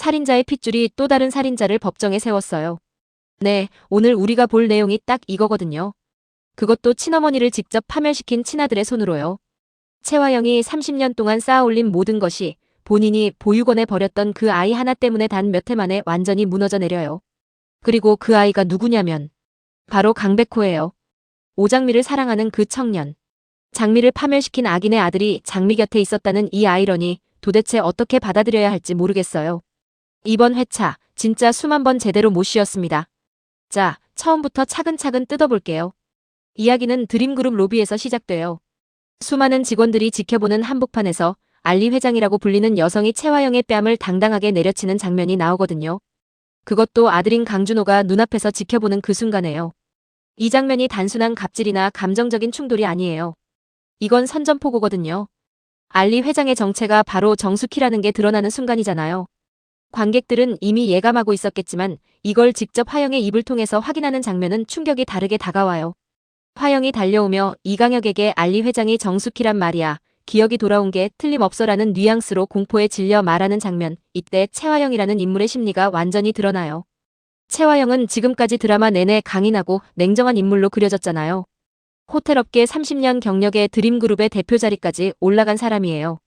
살인자의 핏줄이 또 다른 살인자를 법정에 세웠어요. 네, 오늘 우리가 볼 내용이 딱 이거거든요. 그것도 친어머니를 직접 파멸시킨 친아들의 손으로요. 채화영이 30년 동안 쌓아올린 모든 것이 본인이 보육원에 버렸던 그 아이 하나 때문에 단 몇 해 만에 완전히 무너져 내려요. 그리고 그 아이가 누구냐면 바로 강백호예요. 오장미를 사랑하는 그 청년. 장미를 파멸시킨 악인의 아들이 장미 곁에 있었다는 이 아이러니 도대체 어떻게 받아들여야 할지 모르겠어요. 이번 회차 진짜 수만 번 제대로 못 쉬었습니다. 자, 처음부터 차근차근 뜯어볼게요. 이야기는 드림그룹 로비에서 시작돼요. 수많은 직원들이 지켜보는 한복판에서 알리 회장이라고 불리는 여성이 채화영의 뺨을 당당하게 내려치는 장면이 나오거든요. 그것도 아들인 강준호가 눈앞에서 지켜보는 그 순간에요. 이 장면이 단순한 갑질이나 감정적인 충돌이 아니에요. 이건 선전포고거든요. 알리 회장의 정체가 바로 정숙희라는 게 드러나는 순간이잖아요. 관객들은 이미 예감하고 있었겠지만 이걸 직접 화영의 입을 통해서 확인하는 장면은 충격이 다르게 다가와요. 화영이 달려오며 이강혁에게 알리 회장이 정숙희란 말이야. 기억이 돌아온 게 틀림없어라는 뉘앙스로 공포에 질려 말하는 장면. 이때 채화영이라는 인물의 심리가 완전히 드러나요. 채화영은 지금까지 드라마 내내 강인하고 냉정한 인물로 그려졌잖아요. 호텔업계 30년 경력의 드림그룹의 대표 자리까지 올라간 사람이에요.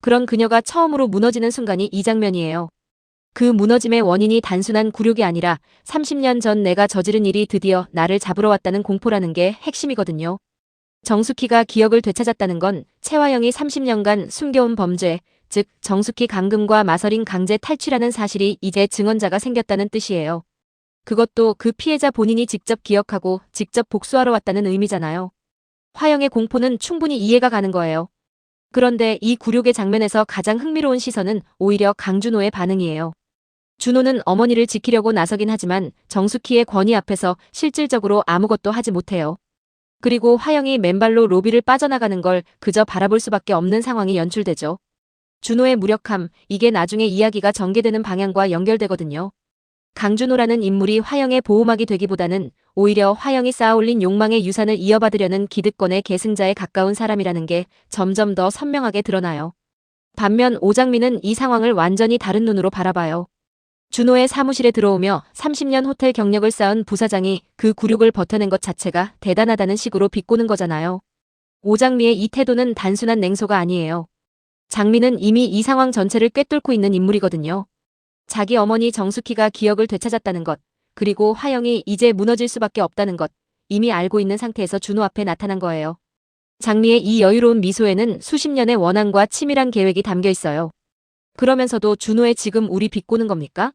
그런 그녀가 처음으로 무너지는 순간이 이 장면이에요. 그 무너짐의 원인이 단순한 굴욕이 아니라 30년 전 내가 저지른 일이 드디어 나를 잡으러 왔다는 공포라는 게 핵심이거든요. 정숙희가 기억을 되찾았다는 건 채화영이 30년간 숨겨온 범죄, 즉 정숙희 강금과 마서린 강제 탈취라는 사실이 이제 증언자가 생겼다는 뜻이에요. 그것도 그 피해자 본인이 직접 기억하고 직접 복수하러 왔다는 의미잖아요. 화영의 공포는 충분히 이해가 가는 거예요. 그런데 이 굴욕의 장면에서 가장 흥미로운 시선은 오히려 강준호의 반응이에요. 준호는 어머니를 지키려고 나서긴 하지만 정숙희의 권위 앞에서 실질적으로 아무것도 하지 못해요. 그리고 화영이 맨발로 로비를 빠져나가는 걸 그저 바라볼 수밖에 없는 상황이 연출되죠. 준호의 무력함, 이게 나중에 이야기가 전개되는 방향과 연결되거든요. 강준호라는 인물이 화영의 보호막이 되기보다는 오히려 화영이 쌓아올린 욕망의 유산을 이어받으려는 기득권의 계승자에 가까운 사람이라는 게 점점 더 선명하게 드러나요. 반면 오장미는 이 상황을 완전히 다른 눈으로 바라봐요. 준호의 사무실에 들어오며 30년 호텔 경력을 쌓은 부사장이 그 굴욕을 버텨낸 것 자체가 대단하다는 식으로 비꼬는 거잖아요. 오장미의 이 태도는 단순한 냉소가 아니에요. 장미는 이미 이 상황 전체를 꿰뚫고 있는 인물이거든요. 자기 어머니 정숙희가 기억을 되찾았다는 것, 그리고 화영이 이제 무너질 수밖에 없다는 것, 이미 알고 있는 상태에서 준호 앞에 나타난 거예요. 장미의 이 여유로운 미소에는 수십 년의 원한과 치밀한 계획이 담겨 있어요. 그러면서도 준호의 지금 우리 비꼬는 겁니까?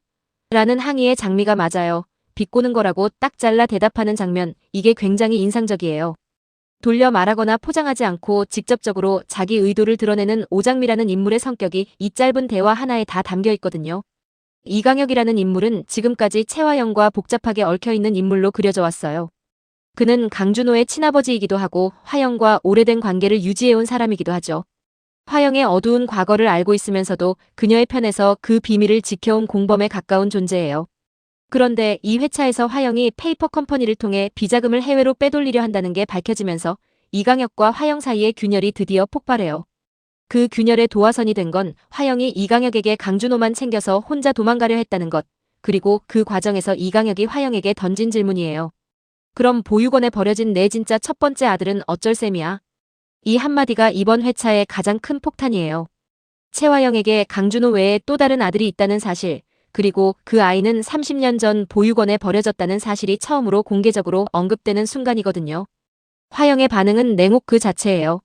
라는 항의에 장미가 맞아요. 비꼬는 거라고 딱 잘라 대답하는 장면, 이게 굉장히 인상적이에요. 돌려 말하거나 포장하지 않고 직접적으로 자기 의도를 드러내는 오장미라는 인물의 성격이 이 짧은 대화 하나에 다 담겨 있거든요. 이강혁이라는 인물은 지금까지 채화영과 복잡하게 얽혀있는 인물로 그려져 왔어요. 그는 강준호의 친아버지이기도 하고 화영과 오래된 관계를 유지해온 사람이기도 하죠. 화영의 어두운 과거를 알고 있으면서도 그녀의 편에서 그 비밀을 지켜온 공범에 가까운 존재예요. 그런데 이 회차에서 화영이 페이퍼 컴퍼니를 통해 비자금을 해외로 빼돌리려 한다는 게 밝혀지면서 이강혁과 화영 사이의 균열이 드디어 폭발해요. 그 균열의 도화선이 된 건 화영이 이강혁에게 강준호만 챙겨서 혼자 도망가려 했다는 것, 그리고 그 과정에서 이강혁이 화영에게 던진 질문이에요. 그럼 보육원에 버려진 내 진짜 첫 번째 아들은 어쩔 셈이야? 이 한마디가 이번 회차의 가장 큰 폭탄이에요. 채화영에게 강준호 외에 또 다른 아들이 있다는 사실, 그리고 그 아이는 30년 전 보육원에 버려졌다는 사실이 처음으로 공개적으로 언급되는 순간이거든요. 화영의 반응은 냉혹 그 자체예요.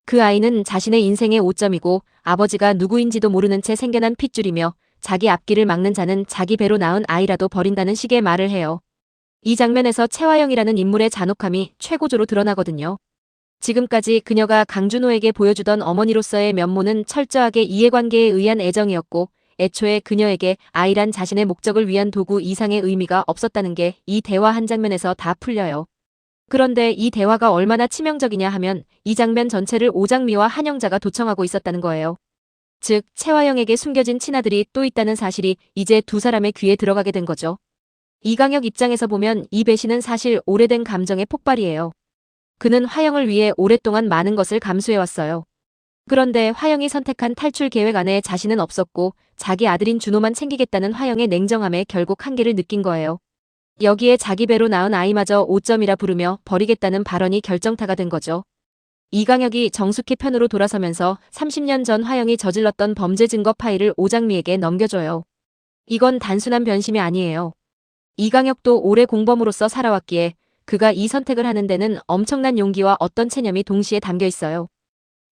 그 아이는 자신의 인생의 오점이고 아버지가 누구인지도 모르는 채 생겨난 핏줄이며 자기 앞길을 막는 자는 자기 배로 낳은 아이라도 버린다는 식의 말을 해요. 이 장면에서 채화영이라는 인물의 잔혹함이 최고조로 드러나거든요. 지금까지 그녀가 강준호에게 보여주던 어머니로서의 면모는 철저하게 이해관계에 의한 애정이었고 애초에 그녀에게 아이란 자신의 목적을 위한 도구 이상의 의미가 없었다는 게 이 대화 한 장면에서 다 풀려요. 그런데 이 대화가 얼마나 치명적이냐 하면 이 장면 전체를 오장미와 한영자가 도청하고 있었다는 거예요. 즉 채화영에게 숨겨진 친아들이 또 있다는 사실이 이제 두 사람의 귀에 들어가게 된 거죠. 이강혁 입장에서 보면 이 배신은 사실 오래된 감정의 폭발이에요. 그는 화영을 위해 오랫동안 많은 것을 감수해왔어요. 그런데 화영이 선택한 탈출 계획 안에 자신은 없었고 자기 아들인 준호만 챙기겠다는 화영의 냉정함에 결국 한계를 느낀 거예요. 여기에 자기 배로 낳은 아이마저 오점이라 부르며 버리겠다는 발언이 결정타가 된 거죠. 이강혁이 정숙희 편으로 돌아서면서 30년 전 화영이 저질렀던 범죄 증거 파일을 오장미에게 넘겨줘요. 이건 단순한 변심이 아니에요. 이강혁도 오래 공범으로서 살아왔기에 그가 이 선택을 하는 데는 엄청난 용기와 어떤 체념이 동시에 담겨 있어요.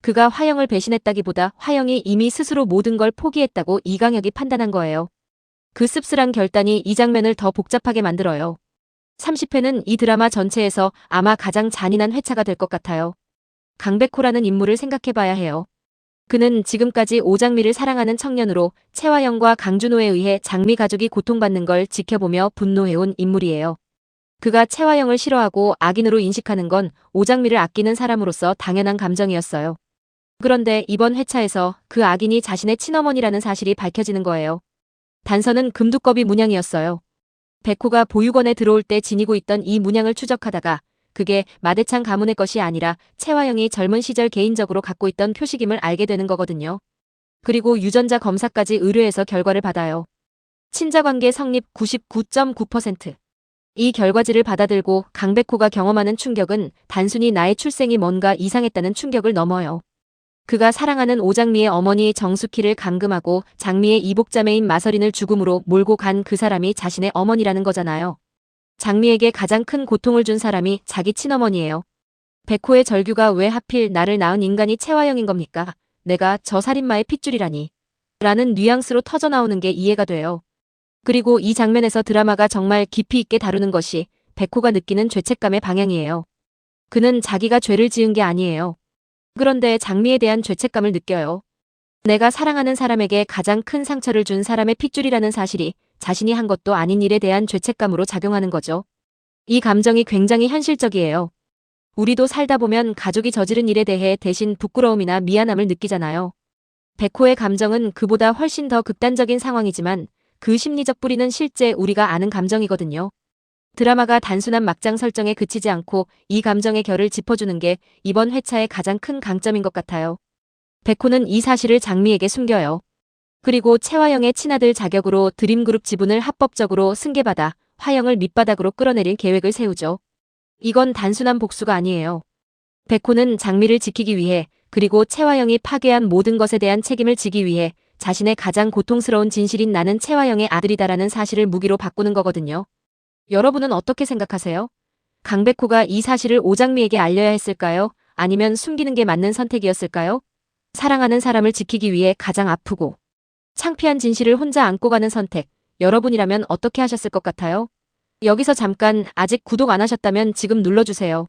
그가 화영을 배신했다기보다 화영이 이미 스스로 모든 걸 포기했다고 이강혁이 판단한 거예요. 그 씁쓸한 결단이 이 장면을 더 복잡하게 만들어요. 30회는 이 드라마 전체에서 아마 가장 잔인한 회차가 될 것 같아요. 강백호라는 인물을 생각해봐야 해요. 그는 지금까지 오장미를 사랑하는 청년으로 채화영과 강준호에 의해 장미 가족이 고통받는 걸 지켜보며 분노해온 인물이에요. 그가 채화영을 싫어하고 악인으로 인식하는 건 오장미를 아끼는 사람으로서 당연한 감정이었어요. 그런데 이번 회차에서 그 악인이 자신의 친어머니라는 사실이 밝혀지는 거예요. 단서는 금두꺼비 문양이었어요. 백호가 보육원에 들어올 때 지니고 있던 이 문양을 추적하다가 그게 마대창 가문의 것이 아니라 채화영이 젊은 시절 개인적으로 갖고 있던 표식임을 알게 되는 거거든요. 그리고 유전자 검사까지 의뢰해서 결과를 받아요. 친자관계 성립 99.9%. 이 결과지를 받아들고 강백호가 경험하는 충격은 단순히 나의 출생이 뭔가 이상했다는 충격을 넘어요. 그가 사랑하는 오장미의 어머니 정숙희를 감금하고 장미의 이복자매인 마서린을 죽음으로 몰고 간 그 사람이 자신의 어머니라는 거잖아요. 장미에게 가장 큰 고통을 준 사람이 자기 친어머니예요. 백호의 절규가 왜 하필 나를 낳은 인간이 채화영인 겁니까? 내가 저 살인마의 핏줄이라니. 라는 뉘앙스로 터져나오는 게 이해가 돼요. 그리고 이 장면에서 드라마가 정말 깊이 있게 다루는 것이 백호가 느끼는 죄책감의 방향이에요. 그는 자기가 죄를 지은 게 아니에요. 그런데 장미에 대한 죄책감을 느껴요. 내가 사랑하는 사람에게 가장 큰 상처를 준 사람의 핏줄이라는 사실이 자신이 한 것도 아닌 일에 대한 죄책감으로 작용하는 거죠. 이 감정이 굉장히 현실적이에요. 우리도 살다 보면 가족이 저지른 일에 대해 대신 부끄러움이나 미안함을 느끼잖아요. 백호의 감정은 그보다 훨씬 더 극단적인 상황이지만 그 심리적 뿌리는 실제 우리가 아는 감정이거든요. 드라마가 단순한 막장 설정에 그치지 않고 이 감정의 결을 짚어주는 게 이번 회차의 가장 큰 강점인 것 같아요. 백호는 이 사실을 장미에게 숨겨요. 그리고 채화영의 친아들 자격으로 드림그룹 지분을 합법적으로 승계받아 화영을 밑바닥으로 끌어내릴 계획을 세우죠. 이건 단순한 복수가 아니에요. 백호는 장미를 지키기 위해 그리고 채화영이 파괴한 모든 것에 대한 책임을 지기 위해 자신의 가장 고통스러운 진실인 나는 채화영의 아들이다라는 사실을 무기로 바꾸는 거거든요. 여러분은 어떻게 생각하세요? 강백호가 이 사실을 오장미에게 알려야 했을까요? 아니면 숨기는 게 맞는 선택이었을까요? 사랑하는 사람을 지키기 위해 가장 아프고 창피한 진실을 혼자 안고 가는 선택. 여러분이라면 어떻게 하셨을 것 같아요? 여기서 잠깐 아직 구독 안 하셨다면 지금 눌러주세요.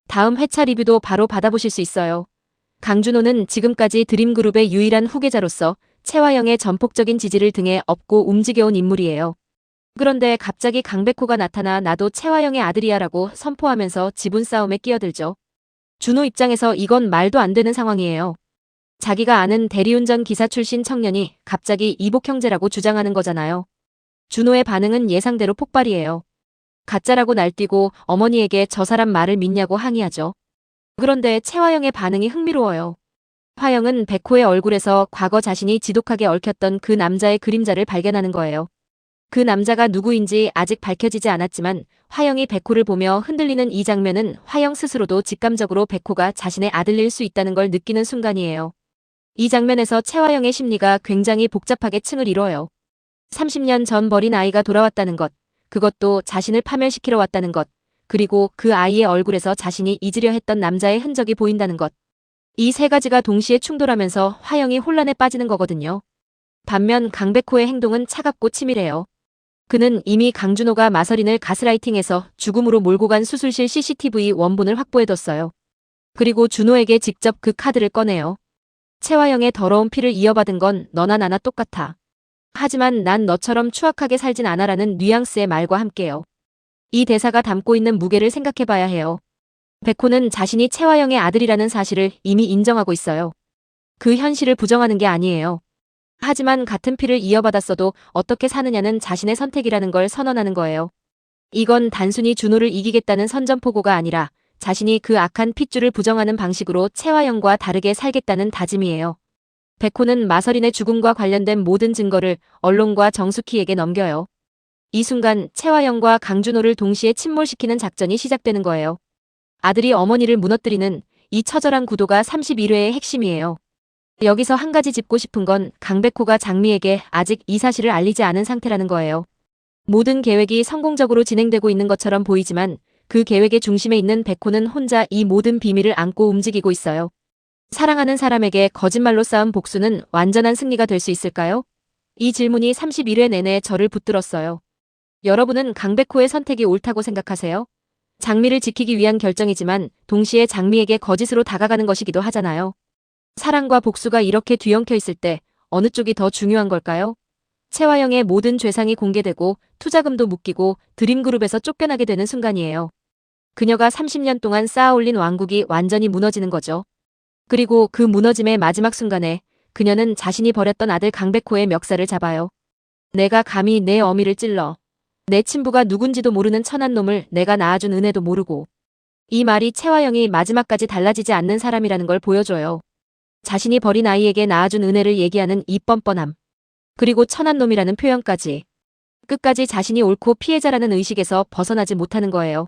다음 회차 리뷰도 바로 받아보실 수 있어요. 강준호는 지금까지 드림그룹의 유일한 후계자로서 채화영의 전폭적인 지지를 등에 업고 움직여온 인물이에요. 그런데 갑자기 강백호가 나타나 나도 채화영의 아들이야 라고 선포하면서 지분 싸움에 끼어들죠. 준호 입장에서 이건 말도 안 되는 상황이에요. 자기가 아는 대리운전 기사 출신 청년이 갑자기 이복 형제라고 주장하는 거잖아요. 준호의 반응은 예상대로 폭발이에요. 가짜라고 날뛰고 어머니에게 저 사람 말을 믿냐고 항의하죠. 그런데 채화영의 반응이 흥미로워요. 화영은 백호의 얼굴에서 과거 자신이 지독하게 얽혔던 그 남자의 그림자를 발견하는 거예요. 그 남자가 누구인지 아직 밝혀지지 않았지만 화영이 백호를 보며 흔들리는 이 장면은 화영 스스로도 직감적으로 백호가 자신의 아들일 수 있다는 걸 느끼는 순간이에요. 이 장면에서 채화영의 심리가 굉장히 복잡하게 층을 이뤄요. 30년 전 버린 아이가 돌아왔다는 것, 그것도 자신을 파멸시키러 왔다는 것, 그리고 그 아이의 얼굴에서 자신이 잊으려 했던 남자의 흔적이 보인다는 것. 이 세 가지가 동시에 충돌하면서 화영이 혼란에 빠지는 거거든요. 반면 강백호의 행동은 차갑고 치밀해요. 그는 이미 강준호가 마서린을 가스라이팅해서 죽음으로 몰고 간 수술실 CCTV 원본을 확보해뒀어요. 그리고 준호에게 직접 그 카드를 꺼내요. 채화영의 더러운 피를 이어받은 건 너나 나나 똑같아. 하지만 난 너처럼 추악하게 살진 않아라는 뉘앙스의 말과 함께요. 이 대사가 담고 있는 무게를 생각해봐야 해요. 백호는 자신이 채화영의 아들이라는 사실을 이미 인정하고 있어요. 그 현실을 부정하는 게 아니에요. 하지만 같은 피를 이어받았어도 어떻게 사느냐는 자신의 선택이라는 걸 선언하는 거예요. 이건 단순히 준호를 이기겠다는 선전포고가 아니라 자신이 그 악한 핏줄을 부정하는 방식으로 채화영과 다르게 살겠다는 다짐이에요. 백호는 마서린의 죽음과 관련된 모든 증거를 언론과 정숙희에게 넘겨요. 이 순간 채화영과 강준호를 동시에 침몰시키는 작전이 시작되는 거예요. 아들이 어머니를 무너뜨리는 이 처절한 구도가 31회의 핵심이에요. 여기서 한 가지 짚고 싶은 건 강백호가 장미에게 아직 이 사실을 알리지 않은 상태라는 거예요. 모든 계획이 성공적으로 진행되고 있는 것처럼 보이지만 그 계획의 중심에 있는 백호는 혼자 이 모든 비밀을 안고 움직이고 있어요. 사랑하는 사람에게 거짓말로 쌓은 복수는 완전한 승리가 될 수 있을까요? 이 질문이 31회 내내 저를 붙들었어요. 여러분은 강백호의 선택이 옳다고 생각하세요? 장미를 지키기 위한 결정이지만 동시에 장미에게 거짓으로 다가가는 것이기도 하잖아요. 사랑과 복수가 이렇게 뒤엉켜 있을 때 어느 쪽이 더 중요한 걸까요? 채화영의 모든 죄상이 공개되고 투자금도 묶이고 드림그룹에서 쫓겨나게 되는 순간이에요. 그녀가 30년 동안 쌓아올린 왕국이 완전히 무너지는 거죠. 그리고 그 무너짐의 마지막 순간에 그녀는 자신이 버렸던 아들 강백호의 멱살을 잡아요. 내가 감히 내 어미를 찔러. 내 친부가 누군지도 모르는 천한 놈을 내가 낳아준 은혜도 모르고. 이 말이 채화영이 마지막까지 달라지지 않는 사람이라는 걸 보여줘요. 자신이 버린 아이에게 낳아준 은혜를 얘기하는 이 뻔뻔함. 그리고 천한 놈이라는 표현까지. 끝까지 자신이 옳고 피해자라는 의식에서 벗어나지 못하는 거예요.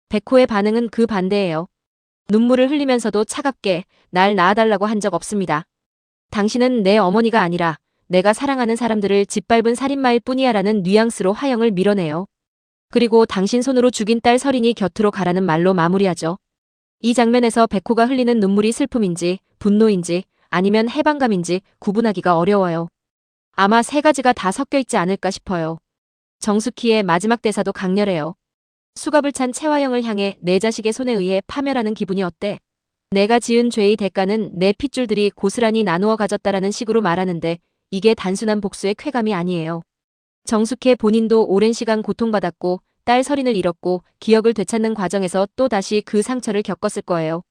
백호의 반응은 그 반대예요. 눈물을 흘리면서도 차갑게 날 낳아달라고 한 적 없습니다. 당신은 내 어머니가 아니라 내가 사랑하는 사람들을 짓밟은 살인마일 뿐이야 라는 뉘앙스로 화영을 밀어내요. 그리고 당신 손으로 죽인 딸 서린이 곁으로 가라는 말로 마무리하죠. 이 장면에서 백호가 흘리는 눈물이 슬픔인지 분노인지 아니면 해방감인지 구분하기가 어려워요. 아마 세 가지가 다 섞여 있지 않을까 싶어요. 정숙희의 마지막 대사도 강렬해요. 수갑을 찬 채화영을 향해 내 자식의 손에 의해 파멸하는 기분이 어때? 내가 지은 죄의 대가는 내 핏줄들이 고스란히 나누어 가졌다라는 식으로 말하는데 이게 단순한 복수의 쾌감이 아니에요. 정숙희 본인도 오랜 시간 고통받았고 딸 서린을 잃었고 기억을 되찾는 과정에서 또 다시 그 상처를 겪었을 거예요.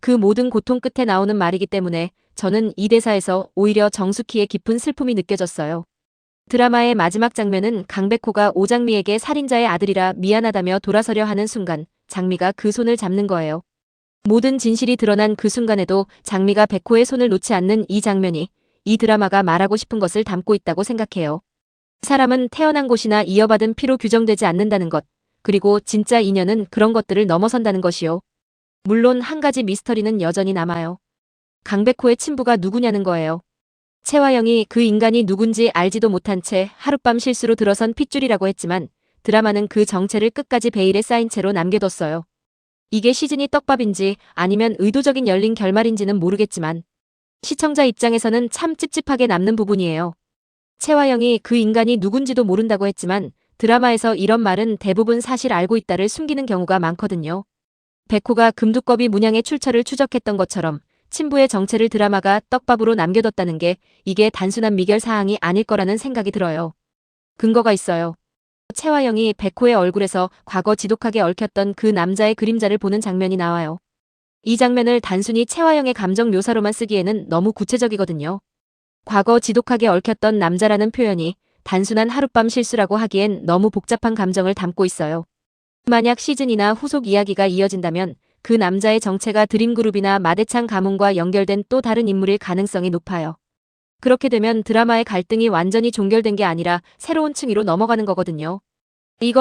그 모든 고통 끝에 나오는 말이기 때문에 저는 이 대사에서 오히려 정숙희의 깊은 슬픔이 느껴졌어요. 드라마의 마지막 장면은 강백호가 오장미에게 살인자의 아들이라 미안하다며 돌아서려 하는 순간 장미가 그 손을 잡는 거예요. 모든 진실이 드러난 그 순간에도 장미가 백호의 손을 놓지 않는 이 장면이 이 드라마가 말하고 싶은 것을 담고 있다고 생각해요. 사람은 태어난 곳이나 이어받은 피로 규정되지 않는다는 것, 그리고 진짜 인연은 그런 것들을 넘어선다는 것이요. 물론 한 가지 미스터리는 여전히 남아요. 강백호의 친부가 누구냐는 거예요. 채화영이 그 인간이 누군지 알지도 못한 채 하룻밤 실수로 들어선 핏줄이라고 했지만 드라마는 그 정체를 끝까지 베일에 쌓인 채로 남겨뒀어요. 이게 시즌이 떡밥인지 아니면 의도적인 열린 결말인지는 모르겠지만 시청자 입장에서는 참 찝찝하게 남는 부분이에요. 채화영이 그 인간이 누군지도 모른다고 했지만 드라마에서 이런 말은 대부분 사실 알고 있다를 숨기는 경우가 많거든요. 백호가 금두꺼비 문양의 출처를 추적했던 것처럼 친부의 정체를 드라마가 떡밥으로 남겨뒀다는 게 이게 단순한 미결 사항이 아닐 거라는 생각이 들어요. 근거가 있어요. 채화영이 백호의 얼굴에서 과거 지독하게 얽혔던 그 남자의 그림자를 보는 장면이 나와요. 이 장면을 단순히 채화영의 감정 묘사로만 쓰기에는 너무 구체적이거든요. 과거 지독하게 얽혔던 남자라는 표현이 단순한 하룻밤 실수라고 하기엔 너무 복잡한 감정을 담고 있어요. 만약 시즌이나 후속 이야기가 이어진다면 그 남자의 정체가 드림그룹이나 마대창 가문과 연결된 또 다른 인물일 가능성이 높아요. 그렇게 되면 드라마의 갈등이 완전히 종결된 게 아니라 새로운 층위로 넘어가는 거거든요. 이건